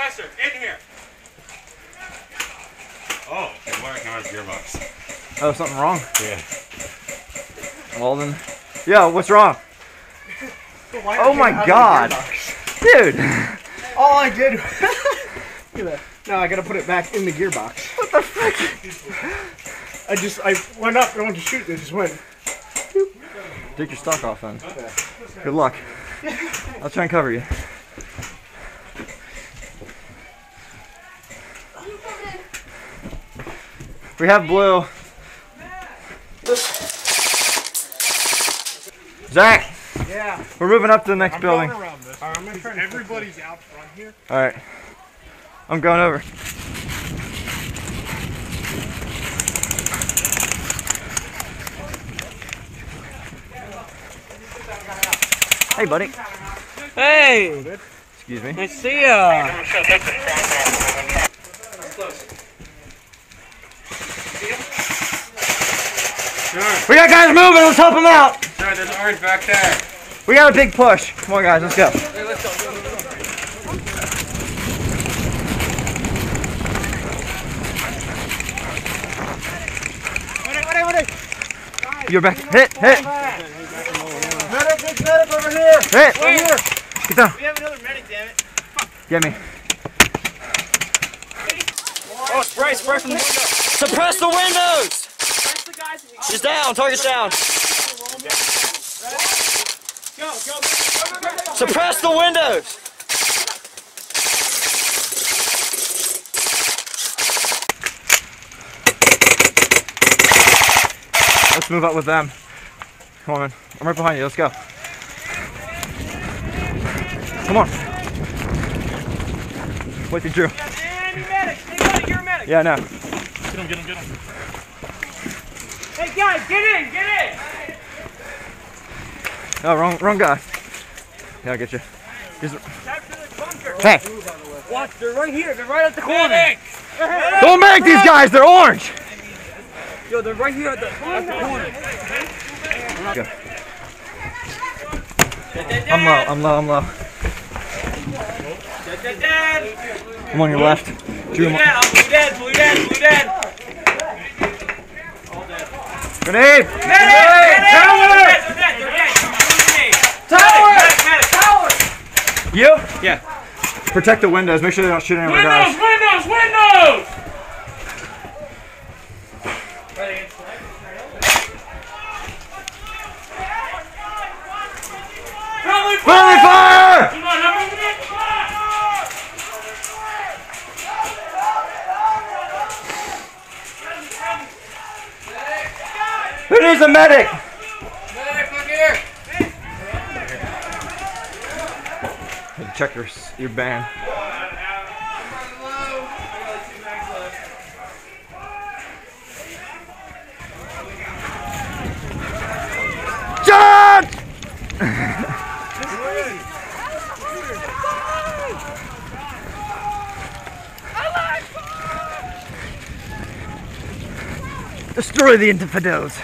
Western, in here. Oh, you're working on his gearbox. Oh, something wrong? Yeah. Well then, yeah, what's wrong? Oh my god. Dude. All I did, look at that. Now I gotta put it back in the gearbox. What the frick? I went up and I went to shoot and it just went. Take your stock off then. Good luck. I'll try and cover you. We have blue. Zach. Yeah. We're moving up to the next building. Everybody's out front here. Alright. I'm going over. Hey, buddy. Hey! Excuse me. Nice to see ya! We got guys moving, let's help them out! Sir, there's orange back there. We got a big push. Come on guys, let's go. You're back. Hit! Medic over here! Hit! Over here! Get down. We have another medic, damn it. Get me. Oh, spray from the window. Suppress the windows! She's down, target's down. Suppress the windows! Let's move up with them. Come on, man. I'm right behind you. Let's go. Come on. Wait for Drew. Yeah, I know. Get him. Hey guys, get in! Oh, wrong guy. Yeah, I'll get you. Hey. Watch, they're right here, they're right at the corner. Don't make these guys, they're orange. Yo, they're right here at the corner. Go. I'm low. I'm on your left. Drew, Blue dead. Grenade! Tower! You? Yeah. Protect the windows. Make sure they don't shoot any of our guys. Windows! Friendly fire! Who needs a medic? Check your band. John! Destroy the infidels.